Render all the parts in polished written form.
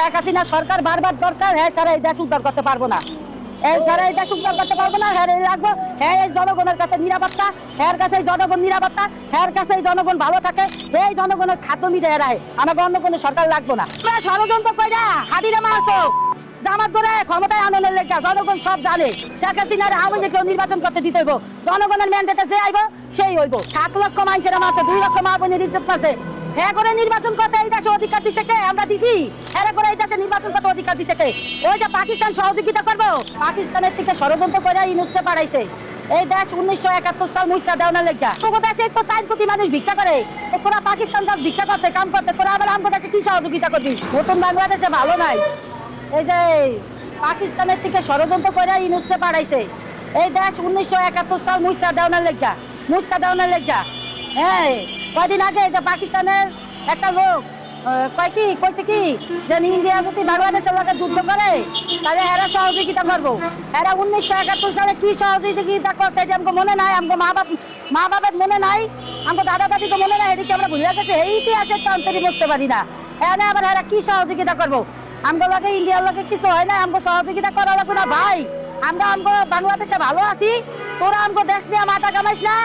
শেখ হাসিনা সরকার বারবার দরকার, হ্যাঁ সারা এই দেশ উদ্ধার করতে পারবো না। এই সারা এই দেশ উদ্ধার করতে পারবো না। হ্যাঁ রাখবো, হ্যাঁ এই জনগণের কাছে নিরাপত্তা, হ্যাঁ কাছে জনগণ নিরাপত্তা, হ্যাঁ কাছে জনগণ ভালো থাকে, এই জনগণের খাদ্য মিটে এরায়, আমাকে অন্য কোনো সরকার লাগবো না। ষড়যন্ত্র কইরা হাদিরা মারছো জামাত করে ক্ষমতায় আনন্দের লেখা জনগণ সব জানে। শেখ হাসিনার আওয়ামী লীগকেও নির্বাচন করতে দিতে হইব, জনগণের ম্যান্ডেটে যে আইব সেই হইব। 7 লক্ষ মানুষের মাঝে 2 লক্ষ মা বোনের ইজ্জত আছে। হ্যাঁ করে নির্বাচন করতে এই দেশে অধিকার দিছে কে? আমরা দিছি। হ্যাঁ করে এই দেশে নির্বাচন করতে অধিকার দিছে কে? ওই যে পাকিস্তান সহযোগিতা করবো, পাকিস্তানের থেকে ষড়যন্ত্র করে ইনুসকে পাঠাইছে। এই দেশ 1971 সাল মুইসা দেওয়ার লেখা। তোর দেশে তো 4 কোটি মানুষ ভিক্ষা করে, তোরা পাকিস্তান কাজ ভিক্ষা করতে কাম করতে, তোরা আবার আমাদের কাছে কি সহযোগিতা করবি? নতুন বাংলাদেশে ভালো নাই। এই যে পাকিস্তানের থেকে ষড়যন্ত্র করে ইনুসকে পাঠাইছে। এই দেশ 1971 সাল মুইসা দেওয়ার লেখা, মুইসা দেওয়ার লেখা। হ্যাঁ কয়দিন আগে যে পাকিস্তানের একটা লোক কইছে কি যে ইন্ডিয়া যদি বাংলাদেশের লোকের যুদ্ধ করে তাহলে এরা সহযোগিতা করবো। এরা 1971 সালে কি সহযোগিতা করছে এটা আমাকে মনে নাই, আমাকে মা বাবার মনে নাই, আমাকে দাদা দাদি তো মনে নাই, এদিকে আমরা ভুলে গেছি। এই ইতিহাসের তো অন্তরি বুঝতে পারি না। এখানে আবার এরা কি সহযোগিতা করবো? আমগো লাগে ইন্ডিয়ার লোকের কিছু হয় না, আমগো সহযোগিতা করা লাগবে না ভাই। আমরা আমগো বাংলাদেশে ভালো আছি, তোরা আমগো দেশ নিয়ে মাথা কামাইস না।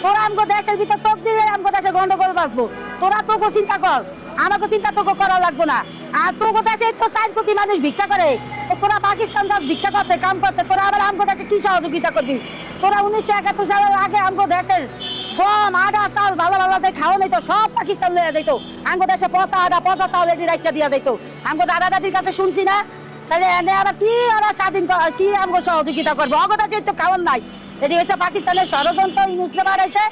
তোরা আমগো দেশের ভিতর চোখ দিলে আমগো দেশে গন্ডগোল বাঁচবো। তোরা তোকে চিন্তা কর, আমাকে চিন্তা তোকে করা লাগবো না। আর তোকে দেশে তো 4 কোটি মানুষ ভিক্ষা করে, তোরা পাকিস্তান ভিক্ষা করতে কাম করতে, তোরা আবার আমগো দেশে কি সহযোগিতা করবি? তোরা 1971 সালের আগে আমগো দেশের গম আটা চাল ভালো ভালো খাওয়া নিত, সব পাকিস্তান লইয়া দিত। আমগো দেশে পচা আটা পচা চাউল এটি রাখা দিয়া দিত। আমগো দাদা দাদির কাছে শুনছি না, তাহলে এনে আবার কি ওরা স্বাধীন কি আমগো সহযোগিতা করবো? অগদাচে তো খাওয়ার নাই। এটি হচ্ছে পাকিস্তানের ষড়যন্ত্র। ইনুসে বাড়াইছে,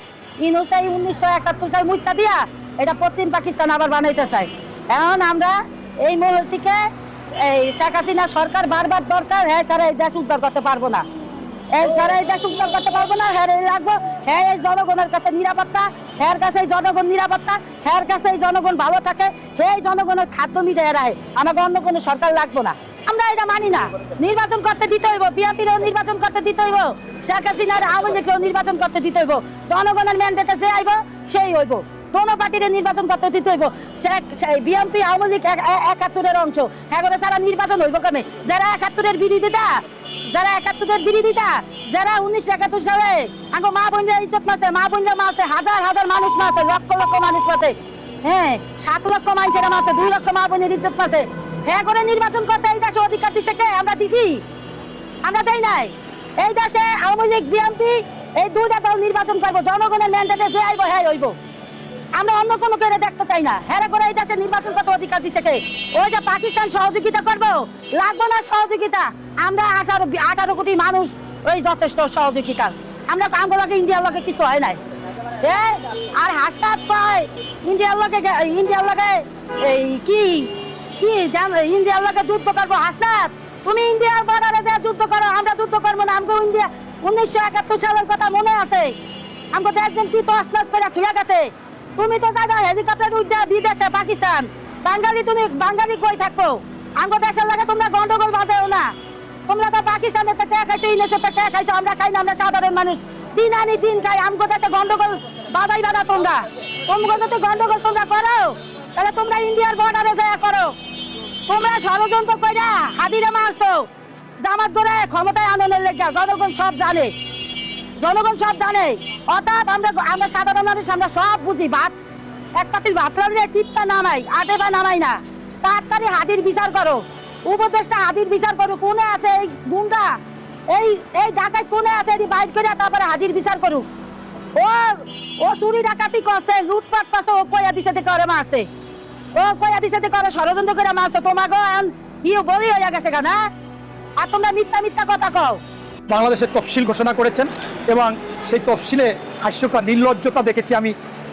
ইনুসে 1971 সাল মুইসা দিয়া এটা পশ্চিম পাকিস্তান আবার বানাইতে চায়। এখন আমরা এই মুহূর্ত থেকে এই শেখ হাসিনা সরকার বারবার দরকার, হ্যাঁ সারা এই দেশ উদ্ধার করতে পারবো না। এই সারা এই দেশ উদ্ধার করতে পারবো না। হ্যাঁ লাগবো, হ্যাঁ এই জনগণের কাছে নিরাপত্তা, হ্যাঁ কাছে জনগণ নিরাপত্তা, হ্যাঁ কাছে জনগণ ভালো থাকে, হ্যাঁ জনগণের খাদ্য মিটে এরায়, আমাকে অন্য কোনো সরকার লাগবো না। আমরা এটা মানি না। নির্বাচন করতে দিতে হইব, বিএনপিরও নির্বাচন করতে দিতে হইব, শেখ হাসিনার আওয়ামী লীগকেও নির্বাচন করতে দিতে হইব, জনগণের ম্যান্ডেটে যে আইব সেই হইব। কোন পার্টির নির্বাচন করতে দিতে হইব। বিএনপি আওয়ামী লীগ 71-এর অংশ, হ্যাঁ করে সারা নির্বাচন হইব কেমন? যারা 71-এর বিরোধিতা, যারা 71-এর বিরোধিতা, যারা 1971 সালে আগে মা বোনরা ইজ্জত মাসে, মা বোনরা মাসে, হাজার হাজার মানুষ মাসে, লক্ষ লক্ষ মানুষ মাসে, হ্যাঁ 7 লক্ষ মানুষের মাসে, 2 লক্ষ মা বোনের ইজ্জত মাসে। হ্যাঁ করে নির্বাচন করতে এই দেশে অধিকার দিচ্ছে কে? আমরা দিছি, আমরা দেই নাই। এই দেশে আওয়ামী লীগ বিএনপি এই 2টা দল নির্বাচন করবো, জনগণের ম্যান্ডেটে যে আইব হ্যাঁ হইব। আমরা অন্য কোনো করে দেখতে চাই না। হ্যাঁ করে এই দেশে নির্বাচন করতে অধিকার দিচ্ছে কে? ওই যে পাকিস্তান সহযোগিতা করবো, লাগবো না সহযোগিতা। আমরা 18 কোটি মানুষ ওই যথেষ্ট সহযোগিতা। আমরা আমগুলোকে ইন্ডিয়ার লোকে কিছু হয় নাই। আর হাসপাত পায় ইন্ডিয়ার লোকে এই কি কি ইন্ডিয়ার লোকে যুদ্ধ করবো? হাসনাত তুমি ইন্ডিয়ার বর্ডারে যে যুদ্ধ করো, আমরা যুদ্ধ করবো না। আমাকে ইন্ডিয়া 1971 সালের কথা মনে আছে, আমাকে দেখছেন কি তো আসনাত করে ঠিক আছে। তুমি তো যাবে হেলিকপ্টার উঠে বিদেশে পাকিস্তান, বাঙালি তুমি বাঙালি কই থাকবো? আমাকে দেশের লাগে তোমরা গন্ডগোল বাঁধাও না। তোমরা তো পাকিস্তানের টাকা খাইছো, ইংরেজের টাকা খাইছো, আমরা খাই না। আমরা সাধারণ মানুষ দিন আনি দিন খাই। আমাকে দেশে গন্ডগোল বাধাই বাধা তোমরা, তোমরা যদি গন্ডগোল তোমরা করো তাহলে তোমরা ইন্ডিয়ার বর্ডারে যায় করো। তোমরা ষড়যন্ত্র করে হাদিরা মারছো জামাত করে ক্ষমতায় আনন্দের লেখা, জনগণ সব জানে, জনগণ সব জানে। অর্থাৎ আমরা সাধারণ মানুষ আমরা সব বুঝি। ভাত এক পাতিল ভাত রাখলে টিপটা নামাই, আটে বা নামাই না। তাড়াতাড়ি হাদির বিচার করো, উপদেশটা হাদির বিচার করো। কোনে আছে এই গুন্ডা, এই ঢাকায় কোনে আছে এটি বাইর করে তারপরে হাদির বিচার করুক। ও চুরি ডাকাতি করছে, লুটপাট করছে, ও কয়া দিছে করে মারছে, ও কয়া দিছে করে ষড়যন্ত্র করে মারছে। তোমাকে বলি হয়ে গেছে না? আর তোমরা মিথ্যা মিথ্যা কথা কও। বাংলাদেশের তফসিল ঘোষণা করেছেন এবং সেই তফসিলে হাস্যকর নির্লজ্জতা দেখেছি আমি।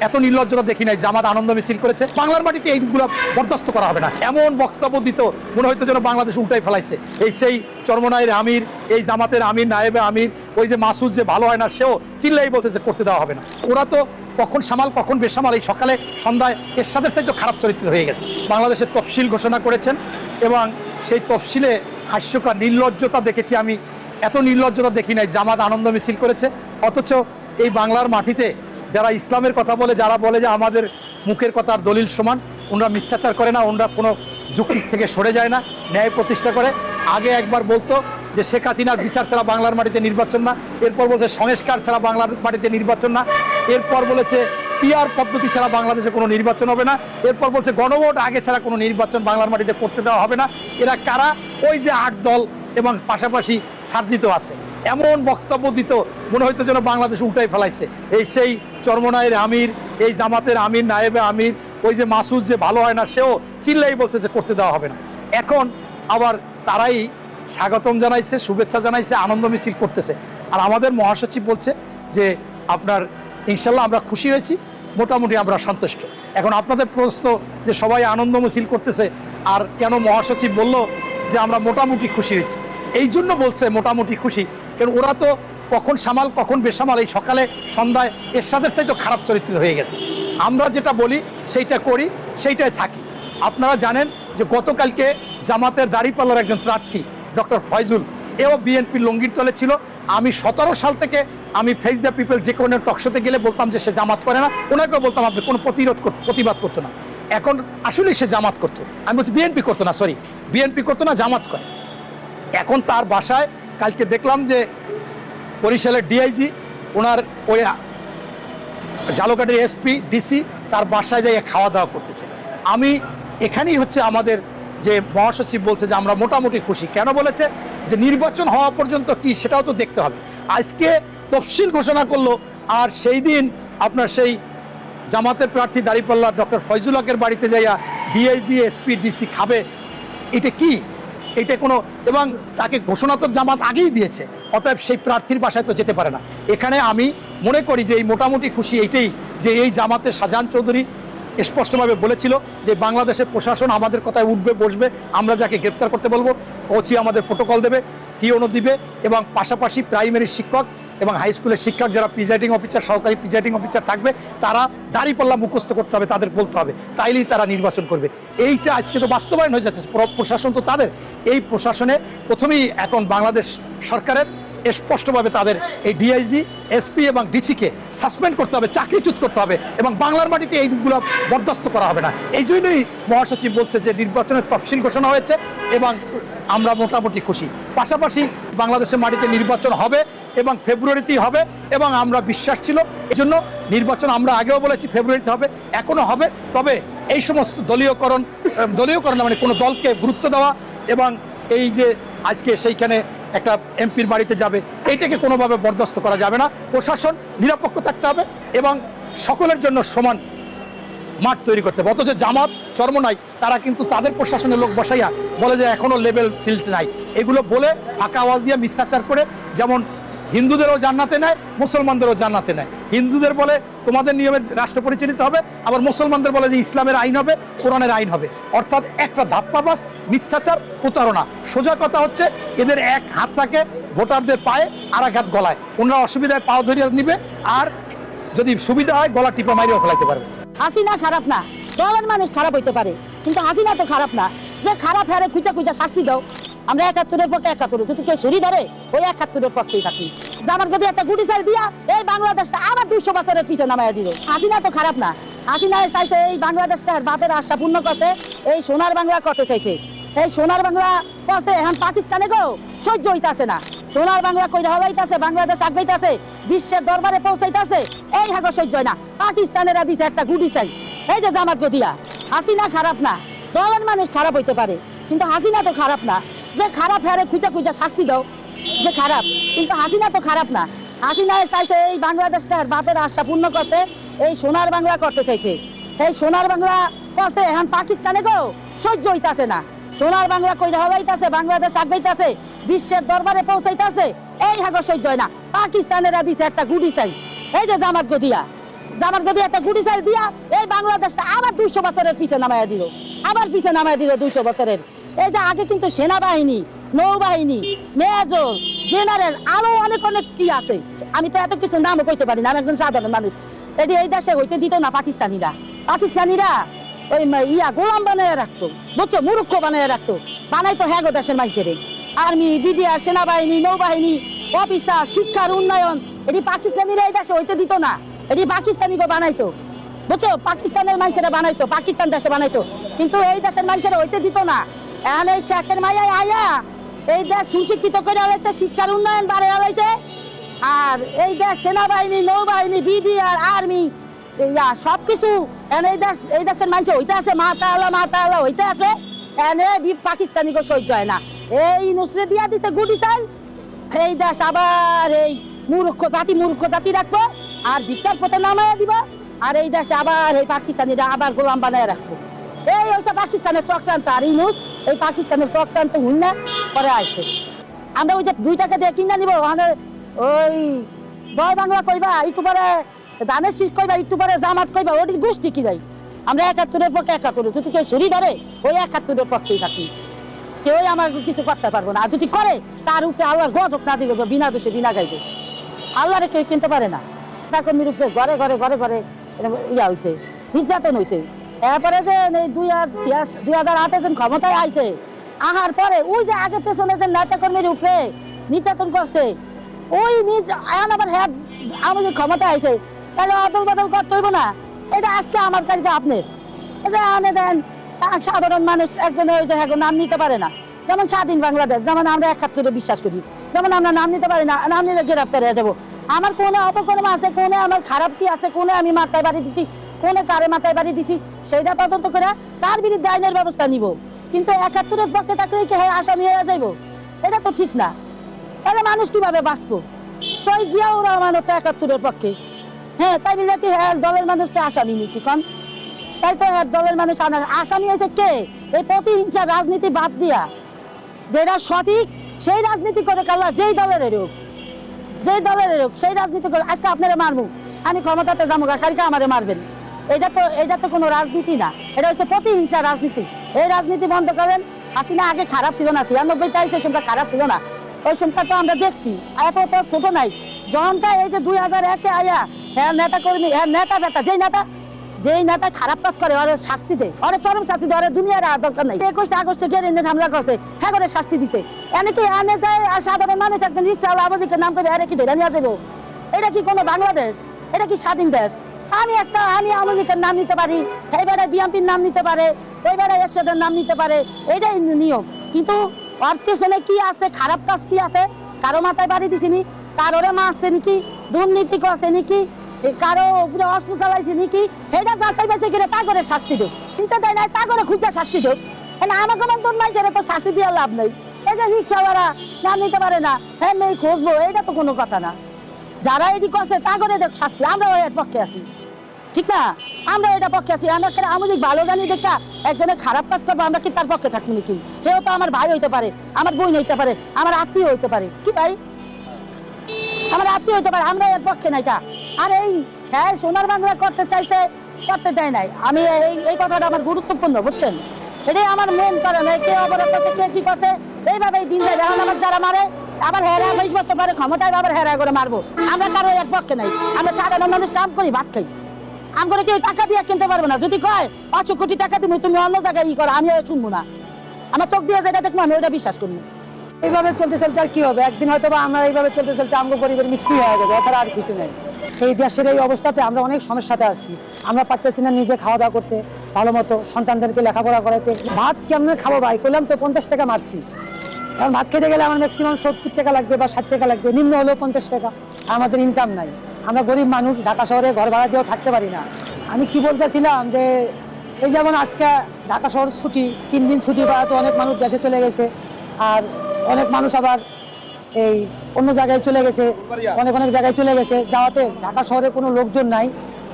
এত নির্লজ্জতা দেখি নাই। জামাত আনন্দ মিছিল করেছে। বাংলার মাটিতে এইগুলো বরদাস্ত করা হবে না, এমন বক্তব্য দিত মনে হয়তো যেন বাংলাদেশ উল্টাই ফেলাইছে। এই সেই চরমনাইয়ের আমির, এই জামাতের আমির, নায়েবে আমির, ওই যে মাসুদ যে ভালো হয় না, সেও চিল্লাই বলছে যে করতে দেওয়া হবে না। ওরা তো কখন সামাল কখন বেসামাল, এই সকালে সন্ধ্যায় এরশাদের চাইতে খারাপ চরিত্র হয়ে গেছে। বাংলাদেশের তফসিল ঘোষণা করেছেন এবং সেই তফসিলে হাস্যকর নির্লজ্জতা দেখেছি আমি। এত নির্লজ্জতা দেখি নাই। জামাত আনন্দ মিছিল করেছে, অথচ এই বাংলার মাটিতে যারা ইসলামের কথা বলে, যারা বলে যে আমাদের মুখের কথার দলিল সমান, ওনারা মিথ্যাচার করে না, ওনারা কোনো যুক্তি থেকে সরে যায় না, ন্যায় প্রতিষ্ঠা করে। আগে একবার বলতো যে শেখ হাসিনার বিচার ছাড়া বাংলার মাটিতে নির্বাচন না, এরপর বলছে সংস্কার ছাড়া বাংলার মাটিতে নির্বাচন না, এরপর বলেছে পিআর পদ্ধতি ছাড়া বাংলাদেশে কোনো নির্বাচন হবে না, এরপর বলছে গণভোট আগে ছাড়া কোনো নির্বাচন বাংলার মাটিতে করতে দেওয়া হবে না। এরা কারা? ওই যে 8 দল এবং পাশাপাশি সার্জিত আছে। এমন বক্তব্য দিত মনে হইতো যেন বাংলাদেশ উল্টাই ফেলাইছে। এই সেই চরমনায়ের আমির, এই জামাতের আমির, নায়েবে আমির, ওই যে মাসুদ যে ভালো হয় না, সেও চিল্লাই বলছে যে করতে দেওয়া হবে না। এখন আবার তারাই স্বাগতম জানাইছে, শুভেচ্ছা জানাইছে, আনন্দ মিছিল করতেছে। আর আমাদের মহাসচিব বলছে যে আপনার ইনশাল্লাহ আমরা খুশি হয়েছি, মোটামুটি আমরা সন্তুষ্ট। এখন আপনাদের প্রশ্ন যে সবাই আনন্দ মিছিল করতেছে, আর কেন মহাসচিব বলল যে আমরা মোটামুটি খুশি হয়েছি? এই জন্য বলছে মোটামুটি খুশি, কারণ ওরা তো কখন সামাল কখন বেসামাল, এই সকালে সন্ধ্যায় এরশাদের চাইতে খারাপ চরিত্র হয়ে গেছে। আমরা যেটা বলি সেইটা করি, সেইটাই থাকি। আপনারা জানেন যে গতকালকে জামাতের দাঁড়িপাল্লার একজন প্রার্থী ডক্টর ফয়জুল, এও বিএনপির লঙ্গির তলে ছিল। আমি 17 সাল থেকে আমি ফেস দ্য পিপল যে কোনো টকশোতে গেলে বলতাম যে সে জামাত করে না, ওনাকেও বলতাম আপনি কোনো প্রতিবাদ করতো না। এখন আসলে সে জামাত করতো, আমি বলছি বিএনপি করতো না, সরি বিএনপি করতো না, জামাত করে। এখন তার বাসায় কালকে দেখলাম যে বরিশালের ডিআইজি ওনার ওই জালকাঠির এসপি ডিসি তার বাসায় যাই খাওয়া দাওয়া করতেছে। আমি এখানেই হচ্ছে আমাদের যে মহাসচিব বলছে যে আমরা মোটামুটি খুশি। কেন বলেছে? যে নির্বাচন হওয়া পর্যন্ত কি সেটাও তো দেখতে হবে। আজকে তফসিল ঘোষণা করলো, আর সেই দিন আপনার সেই জামাতের প্রার্থী দাঁড়িপাল্লা ডক্টর ফয়জুল হকের বাড়িতে যাইয়া ডিআইজি এসপি ডিসি খাবে, এটা কি? এটা কোনো, এবং তাকে ঘোষণা তো জামাত আগেই দিয়েছে, অতএব সেই প্রার্থীর বাসায় তো যেতে পারে না। এখানে আমি মনে করি যে এই মোটামুটি খুশি এইটাই যে এই জামাতের শাহজাহান চৌধুরী স্পষ্টভাবে বলেছিল যে বাংলাদেশের প্রশাসন আমাদের কথায় উঠবে বসবে, আমরা যাকে গ্রেপ্তার করতে বলবো ওসি আমাদের প্রোটোকল দেবে, টিওনো দিবে, এবং পাশাপাশি প্রাইমারি শিক্ষক এবং হাই স্কুলের শিক্ষক যারা প্রিজাইডিং অফিসার, সহকারী প্রিজাইডিং অফিসার থাকবে, তারা দাঁড়িপাল্লা মুখস্থ করতে হবে, তাদের বলতে হবে, তাইলেই তারা নির্বাচন করবে। এইটা আজকে তো বাস্তবায়ন হয়ে যাচ্ছে। প্রশাসন তো তাদের, এই প্রশাসনে প্রথমেই এখন বাংলাদেশ সরকারের স্পষ্টভাবে তাদের এই ডিআইজি এসপি এবং ডিসিকে সাসপেন্ড করতে হবে, চাকরিচ্যুত করতে হবে, এবং বাংলার মাটিতে এইগুলো বরদাস্ত করা হবে না। এই জন্যই মহাসচিব বলছে যে নির্বাচনের তফসিল ঘোষণা হয়েছে এবং আমরা মোটামুটি খুশি। পাশাপাশি বাংলাদেশের মাটিতে নির্বাচন হবে এবং ফেব্রুয়ারিতেই হবে, এবং আমরা বিশ্বাস ছিল এই জন্য নির্বাচন আমরা আগেও বলেছি ফেব্রুয়ারিতে হবে, এখনো হবে। তবে এই সমস্ত দলীয়করণ মানে কোনো দলকে গুরুত্ব দেওয়া, এবং এই যে আজকে সেইখানে একটা এমপির বাড়িতে যাবে, এইটাকে কোনোভাবে বরদাস্ত করা যাবে না। প্রশাসন নিরপেক্ষ থাকতে হবে এবং সকলের জন্য সমান মাঠ তৈরি করতে হবে। অথচ জামাত চরমনাই তারা কিন্তু তাদের প্রশাসনের লোক বসাইয়া বলে যে এখনো লেভেল ফিল্ড নাই, এগুলো বলে ফাঁকা আওয়াজ দিয়ে মিথ্যাচার করে, যেমন হিন্দুদেরও জান্নাতে নেয়, মুসলমানদেরও জান্নাতে নেয়। হিন্দুদের বলে তোমাদের নিয়মে রাষ্ট্র পরিচালিত হবে, আবার মুসলমানদের বলে যে ইসলামের আইন হবে, কোরআনের আইন হবে। অর্থাৎ একটা ধাপ্পাবাজ, মিথ্যাচার, প্রতারণা। সোজা কথা হচ্ছে এদের এক হাত থাকে ভোটারদের পায়ে, আর এক হাত গলায়। ওনারা অসুবিধায় পাও ধরিয়ে নিবে, আর যদি সুবিধা হয় গলা টিপে মারিয়েও ফেলাইতে পারবে। হাসিনা খারাপ না, দলের মানুষ খারাপ হইতে পারে, কিন্তু হাসিনা তো খারাপ না। যে খারাপ হারে খুঁজা শাস্তি দাও। আমরা 71-এর পক্ষে 71, যদি কেউ ছুরি ধরে ওই 71-এর পক্ষেই থাকি। জামার যদি একটা গুটি চাল দিয়া এই বাংলাদেশটা আবার 200 বছরের পিছনে নামাইয়া দিল। হাসিনা তো খারাপ না, হাসিনা চাইছে এই বাংলাদেশটার বাপের আশা পূর্ণ করতে, এই সোনার বাংলা করতে চাইছে। এই সোনার বাংলা করছে, এখন পাকিস্তানে গো সহ্য হইতাছে না। সোনার বাংলা কইরা হলাইতাছে, বাংলাদেশ আগাইতাছে, বিশ্বের দরবারে পৌঁছাইতাছে, এই হাগো সহ্য হয় না। পাকিস্তানেরা দিছে একটা গুটি চাই, এই যে জামাত গদিয়া। হাসিনা খারাপ না, দলের মানুষ খারাপ হইতে পারে, কিন্তু হাসিনা তো খারাপ না। যে খারাপ হারে খুঁজা শাস্তি দাও, যে খারাপ, কিন্তু হাসিনা তো খারাপ না। হাসিনা চাইছে এই বাংলাদেশটার বাপের আশা পূর্ণ করতে, এই সোনার বাংলা করতে চাইছে। এই সোনার বাংলা করছে, এখন পাকিস্তানে গো সহ্য হইতাছে না। সোনার বাংলা কইরা হলাইতাছে, বাংলাদেশ আগাইতাছে, বিশ্বের দরবারে পৌঁছাইতাছে, এই হাগো সহ্য হয় না। পাকিস্তানেরা দিছে একটা গুটি চাই, এই যে জামাত গদিয়া একটা গুটি চাই দিয়া এই বাংলাদেশটা আবার 200 বছরের পিছে নামাইয়া দিল, আবার পিছে নামাইয়া দিল 200 বছরের। এই যে আগে কিন্তু সেনাবাহিনী, নৌবাহিনী, মেজর, জেনারেল, আরো অনেক কি আছে, আমি তো এত কিছু নামও কইতে পারি না, আমি একজন সাধারণ মানুষ। এটি এই দেশে হইতে দিত না পাকিস্তানিরা ওই গোলাম বানায় রাখতো, বুঝছো, মূর্খ বানায় রাখতো, বানাইতো হ্যাঁ গো দেশের মানুষের। আর্মি, বিডিআর, সেনাবাহিনী, নৌবাহিনী, অফিসার, শিক্ষার উন্নয়ন, এটি পাকিস্তানিরা এই দেশে হইতে দিত না, এটি পাকিস্তানি গো বানাইতো। বুঝছো, পাকিস্তানের মানুষেরা বানাইতো, পাকিস্তান দেশে বানাইতো, কিন্তু এই দেশের মানুষেরা হইতে দিত না। এখন এই শেখের মাইয়া আয়া এই দেশ সুশিক্ষিত করে হয়েছে, শিক্ষার উন্নয়ন বাড়ে হয়েছে। আর এই দেশ সেনাবাহিনী, নৌবাহিনী, বিডিআর, আর্মি, সবকিছু এই দেশের মানুষ হইতে আছে, মাতালা হইতে আছে। পাকিস্তানি কো সহ্য হয় না। এই নুসরে দিয়া দিছে গুটি চাল, এই দেশ আবার এই মূর্খ জাতি রাখবো, আর ভিক্ষার পথে নামাইয়া দিব, আর এই দেশে আবার এই পাকিস্তানিরা আবার গোলাম বানায় রাখবো। এই হচ্ছে পাকিস্তানের চক্রান্ত। আর ইউনূস এই পাকিস্তানের চক্রান্ত হুন্না করে আসছে। আমরা ওই যে 2 টাকা দিয়ে কিনা নিবো, ওই জয় বাংলা কইবা, একটু পরে ধানের শীষ কইবা, একটু পরে জামাত কইবা, ওটি গোষ্ঠী কি যাই। আমরা 71-এর পক্ষে 71, যদি কেউ ছুরি ধরে ওই 71-এর পক্ষেই থাকি, কেউ আমার কিছু করতে পারবো না। আর যদি করে তার উপরে আল্লাহর গজব না দিল, বিনা দোষে বিনা গাইবে, আল্লাহরে কেউ চিনতে পারে না। কর্মীর উপরে ঘরে ঘরে ঘরে ঘরে ইয়া হয়েছে, নির্যাতন হয়েছে। এরপরে যে 2008-এ যেন ক্ষমতায় আইছে, আহার পরে ওই যে আগে পেছনে যে নেতা কর্মীর উপরে নির্যাতন করছে, ওই এখন আবার হ্যাঁ আমাদের ক্ষমতা আইছে, তাহলে অদল বদল করতে হইব না। এটা আজকে আমার কাছে আপনার এই যে আনে দেন, সাধারণ মানুষ একজনে ওই যে এখন নাম নিতে পারে না। যেমন স্বাধীন বাংলাদেশ, যেমন আমরা 71-এ বিশ্বাস করি, যেমন আমরা নাম নিতে পারি না, নাম নিলে গ্রেপ্তার হয়ে যাবো। আমার কোনে অপকর্ম আছে, কোনে আমার খারাপ কি আছে, কোনে আমি মাথায় বাড়ি দিছি, কোনে কারে মাথায় বাড়ি দিছি, সেইটা তদন্ত করে তার বিরুদ্ধে আইনের ব্যবস্থা নিব। কিন্তু 71-এর পক্ষে থাকলেই কি আসামি হয়ে যাইব? এটা তো ঠিক না। তাহলে মানুষ কিভাবে বাঁচবো? শহীদ জিয়াউর রহমান তো 71-এর পক্ষে, হ্যাঁ, তাই বলে কি হ্যাঁ দলের মানুষকে আসামি নাকি কন? তাই তো হ্যাঁ দলের মানুষ আসামি হয়েছে কে? এই প্রতিহিংসা রাজনীতি বাদ দিয়া যেটা সঠিক সেই রাজনীতি করে কাল্লা, যেই দলের হোক সেই রাজনীতি করে। আজকে আপনারা মারবো, আমি ক্ষমতাতে যাবো, কালকে আমারে মারবেন, এটা তো কোনো রাজনীতি না, এটা হচ্ছে প্রতিহিংসা রাজনীতি। এই রাজনীতি বন্ধ করেন। হাসিনা আগে খারাপ ছিল না, 96-তে সেই সময় খারাপ ছিল না, ওই সময় তো আমরা দেখছি। এত তো ছোট নাই, যখনটা এই যে 2001-এ আয়া হ্যাঁ নেতা কর্মী, হ্যাঁ নেতা বেতা, যেই নেতা খারাপ কাজ করে ওরে শাস্তি দেয়, ওরে চরম শাস্তি দেয়, ওরে দুনিয়ার আর দরকার নাই। 21 আগস্টে কে ইন্ডিয়ান হামলা করছে, হ্যাঁ করে শাস্তি দিছে। এনেকে আনে যায় আর সাধারণ মানুষ একজন রিক্সাওয়ালা আবাদিকে নাম করে আরে কি ধরে নিয়ে যাবো? এটা কি কোনো বাংলাদেশ? এটা কি স্বাধীন দেশ? আমি আওয়ামী লীগের নাম নিতে পারি, এইবারে বিএনপির নাম নিতে পারে, ওইবারে এরশাদের নাম নিতে পারে, এইটাই নিয়ম। কিন্তু ওর পেছনে কি আছে, খারাপ কাজ কি আছে, কারো মাথায় বাড়ি দিছিনি, কারোরে মারছে নাকি, দুর্নীতি করছে নাকি, কারো উপরে অস্ত্র চালাইছে নাকি, এটা যাচাই বাছাই করে তা করে শাস্তি দেব। চিন্তা দেয় না, তা করে খুঁজে শাস্তি দেব। আমাকে তোর মাইকের তো শাস্তি দেওয়ার লাভ নেই। এই যে রিক্সাওয়ালা নাম নিতে পারে না, হ্যাঁ মেয়ে খুঁজবো, এটা তো কোনো কথা না। যারা এটি করছে তা করে দেখ শাস্তি, আমরা এর পক্ষে আছি, ঠিক না? আমরা এটা পক্ষে আছি। আমরা আমাদের ভালো জানি দেখা একজনের খারাপ কাজ করবো, আমরা কি তার পক্ষে থাকবো নাকি? কেউ তো আমার ভাই হইতে পারে, আমার বোন হইতে পারে, আমার আত্মীয় হইতে পারে, কি ভাই আমার আত্মীয় হইতে পারে, আমরা এর পক্ষে নাই। আর এই হ্যাঁ সোনার বাংলা করতে চাইছে, করতে দেয় নাই। আমি এই কথাটা আমার গুরুত্বপূর্ণ, বুঝছেন? এটাই আমার মেন কারণ। কে অবরোধ করছে, কে কি করছে, এইভাবেই দিন যায়। এখন আমার যারা মারে আবার হেরা 20 বছর পরে ক্ষমতায় আবার হেরা করে মারবো, আমরা কারো এর পক্ষে নাই। আমরা সাধারণ মানুষ কাম করি, ভাত খাই, আম করে কেউ টাকা দিয়ে কিনতে পারবো না। যদি কয় 500 কোটি টাকা তুমি তুমি অন্য জায়গায় করো, আমি শুনবো না। আমার চোখ দিয়ে যেটা দেখবো আমি ওইটা বিশ্বাস করি। এইভাবে চলতে চলতে আর কি হবে? একদিন হয়তো বা আমরা এইভাবে চলতে চলতে আমগো গরিবের মৃত্যু হয়ে যাবে, এছাড়া আর কিছু নেই। এই দেশের এই অবস্থাতে আমরা অনেক সমস্যাতে আছি। আমরা পারতেছি না নিজে খাওয়া দাওয়া করতে, ভালো মতো সন্তানদেরকে লেখাপড়া করাতে। ভাত কেমন খাবো ভাই? করলাম তো 50 টাকা মারছি। এখন ভাত খেতে গেলে আমার ম্যাক্সিমাম 70 টাকা লাগবে বা 60 টাকা লাগবে, নিম্ন হলেও 50 টাকা। আমাদের ইনকাম নাই, আমরা গরিব মানুষ, ঢাকা শহরে ঘর ভাড়া দিয়েও থাকতে পারি না। আমি কি বলতেছিলাম যে এই যেমন আজকে ঢাকা শহর ছুটি, 3 দিন ছুটি পাওয়াতে অনেক মানুষ দেশে চলে গেছে, আর অনেক মানুষ আবার এই অন্য জায়গায় চলে গেছে, অনেক জায়গায় চলে গেছে। যাওয়াতে ঢাকা শহরে কোনো লোকজন নাই,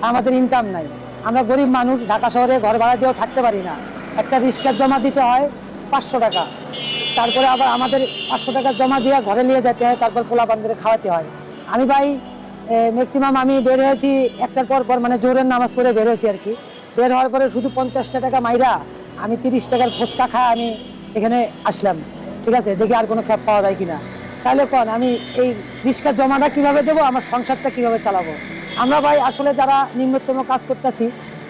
আমাদের ইনকাম নাই, আমরা গরিব মানুষ, ঢাকা শহরে ঘর ভাড়া দিয়েও থাকতে পারি না। একটা রিক্সার জমা দিতে হয় 500 টাকা, তারপরে আবার আমাদের 500 টাকা জমা দিয়ে ঘরে নিয়ে যেতে হয়, তারপর পোলা বান্ধবদের খাওয়াতে হয়। আমি ভাই ম্যাক্সিমাম আমি বের হয়েছি 1টার পর মানে জোহরের নামাজ পড়ে বের হয়েছি আর কি। বের হওয়ার পরে শুধু 50 টাকা মাইরা আমি 30 টাকার ফুচকা খায় আমি এখানে আসলাম, ঠিক আছে? দেখি আর কোনো ক্যাব পাওয়া যায় কিনা। তাহলে কোন আমি এই রিক্সার জমাটা কিভাবে দেবো, আমার সংসারটা কিভাবে চালাবো? আমরা ভাই আসলে যারা নিম্নতম কাজ করতেছি,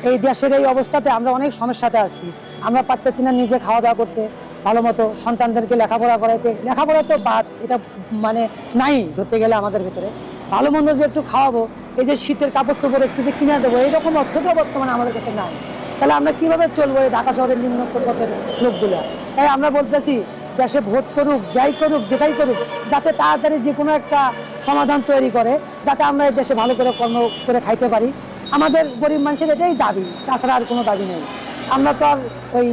এই দেশের এই অবস্থাতে আমরা অনেক সমস্যাতে আছি। আমরা পারতেছি না নিজে খাওয়া দাওয়া করতে, ভালো মতো সন্তানদেরকে লেখাপড়া করাইতে। লেখাপড়া তো বাদ, এটা মানে নাই ধরতে গেলে আমাদের ভেতরে। ভালো মন্দ যে একটু খাওয়াবো এই যে শীতের কাপড় চোপড় একটু যে কিনে দেবো এইরকম অর্থটা বর্তমানে আমাদের কাছে নাই। তাহলে আমরা কিভাবে চলবো এই ঢাকা শহরের নিম্ন পর্যায়ের লোকগুলো? তাই আমরা বলতেছি দেশে ভোট করুক, যাই করুক, যেটাই করুক, যাতে তাড়াতাড়ি যে কোনো একটা সমাধান তৈরি করে, যাতে আমরা এই দেশে ভালো করে কর্ম করে খাইতে পারি। আমাদের গরিব মানুষের এটাই দাবি, তাছাড়া আর কোনো দাবি নেই। আমরা তো আর ওই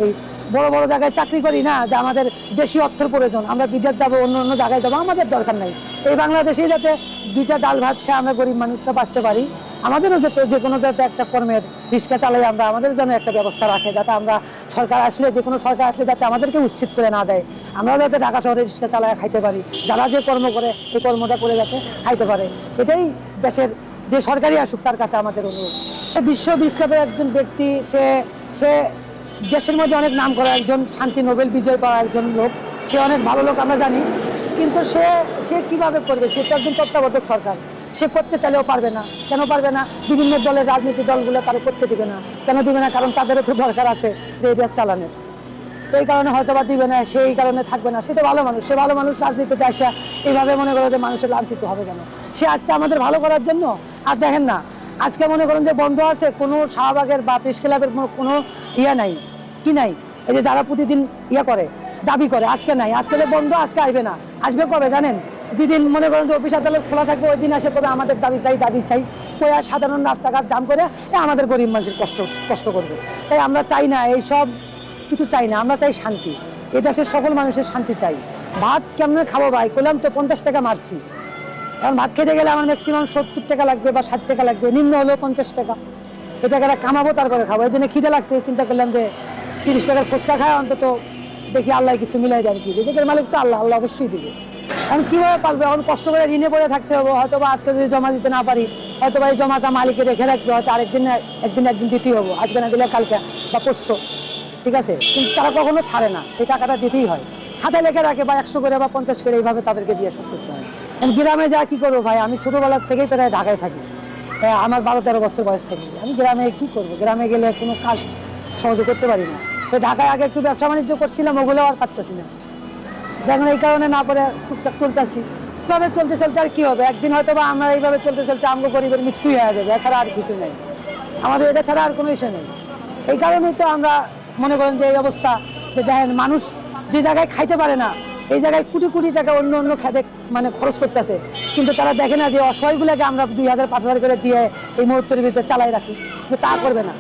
ওই বড় বড় জায়গায় চাকরি করি না যে আমাদের বেশি অর্থের প্রয়োজন, আমরা বিদেশ যাবো, অন্য অন্য জায়গায় যাবো, আমাদের দরকার নাই। এই বাংলাদেশেই যাতে দুইটা ডাল ভাত খেয়ে আমরা গরিব মানুষরা বাঁচতে পারি, আমাদেরও যাতে যে কোনো যাতে একটা কর্মের রিস্কা চালাই আমরা, আমাদের জন্য একটা ব্যবস্থা রাখে, যাতে আমরা সরকার আসলে, যে কোনো সরকার আসলে যাতে আমাদেরকে উচ্ছেদ করে না দেয়, আমরাও যাতে ঢাকা শহরে রিস্কা চালায় খাইতে পারি, যারা যে কর্ম করে এই কর্মটা করে যাতে খাইতে পারে, এটাই দেশের যে সরকারি আসুক তার কাছে আমাদের অনুরোধ। বিশ্ববিখ্যাত একজন ব্যক্তি, সে সে দেশের মধ্যে অনেক নাম করা একজন, শান্তি নোবেল বিজয় পাওয়া একজন লোক, সে অনেক ভালো লোক আমরা জানি, কিন্তু সে সে কিভাবে করবে? সে তো একজন তত্ত্বাবধায়ক সরকার, সে করতে চাইলেও পারবে না। কেন পারবে না? বিভিন্ন দলের রাজনীতি দলগুলো তারা করতে দিবে না। কেন দিবে না? কারণ তাদেরও তো দরকার আছে যে এই দেশ চালানোর। তো এই কারণে হয়তো বা দিবে না, সেই কারণে থাকবে না। সে তো ভালো মানুষ, সে ভালো মানুষ, রাজনীতিতে আসা এইভাবে মনে করে যে মানুষের লাঞ্ছিত হবে কেন? সে আসছে আমাদের ভালো করার জন্য। আর দেখেন না, আজকে মনে করেন যে বন্ধ আছে, কোনো শাহবাগের বা প্রেস ক্লাবের কোনো ইয়া নাই, কি নাই? এই যে যারা প্রতিদিন ইয়া করে, দাবি করে, আজকে নাই, আজকে বন্ধ, আজকে আসবে না। আসবে কবে জানেন? যেদিন মনে করেন যে অফিস আদালত খোলা থাকবে, ওই দিন এসে কবে আমাদের দাবি চাই, দাবি চাই, কই আর সাধারণ রাস্তাঘাট জাম করে আমাদের গরিব মানুষের কষ্ট করবে। তাই আমরা চাই না, এই সব কিছু চাই না, আমরা চাই শান্তি। এই দেশের সকল মানুষের শান্তি চাই। ভাত কেমন খাবো ভাই? করলাম তো 50 টাকা মারছি, এখন ভাত খেতে গেলে আমার ম্যাক্সিমাম 70 টাকা লাগবে বা 60 টাকা লাগবে, নিম্ন হলেও 50 টাকা। এই টাকাটা কামাবো, তারপরে খাবো। এই জন্য খিদে লাগছে, চিন্তা করলাম যে 30 টাকার ফুচকা খায়, অন্তত দেখি আল্লাহ কিছু মিলাই দেয় আর কি। রিজিকের মালিক তো আল্লাহ, আল্লাহ অবশ্যই দিবে। এখন কিভাবে পারবে? এখন কষ্ট করে ঋণে পড়ে থাকতে হবে। হয়তো বা আজকে যদি জমা দিতে না পারি, হয়তো বা এই জমাটা মালিকে রেখে রাখবে, হয়তো আরেকদিন একদিন দিতেই হবো, আজকে না দিলে কালকে বা পরশু, ঠিক আছে? কিন্তু তারা কখনো ছাড়ে না, এই টাকাটা দিতেই হয়। খাতায় লেখে রাখে বা 100 করে বা 50 করে, এইভাবে তাদেরকে দিয়ে শোধ করতে হয়। গ্রামে যা কি করবো ভাই? আমি ছোটবেলার থেকেই প্রায় ঢাকায় থাকি, আমার 12-13 বছর বয়স থেকে। আমি গ্রামে কি করবো? গ্রামে গেলে কোনো কাজ সহজে করতে পারি না। তো ঢাকায় আগে একটু ব্যবসা বাণিজ্য করছিলাম, ওগুলো আর পারতেছি না। দেখুন এই কারণে না পরে টুকটাক চলতেছি। এইভাবে চলতে চলতে আর কি হবে? একদিন হয়তো বা আমরা এইভাবে চলতে চলতে আমগো গরিবের মৃত্যুই হয়ে যাবে, এছাড়া আর কিছু নেই। আমাদের এটা ছাড়া আর কোনো ইস্যু নেই। এই কারণেই তো আমরা মনে করেন যে এই অবস্থা, যে দেখেন মানুষ যে জায়গায় খাইতে পারে না, এই জায়গায় কোটি কোটি টাকা অন্য অন্য খাতে মানে খরচ করতেছে, কিন্তু তারা দেখে না যে অসহায়গুলোকে আমরা 2000-5000 করে দিয়ে এই মুহূর্তের ভিতরে চালাই রাখি, কিন্তু তা করবে না।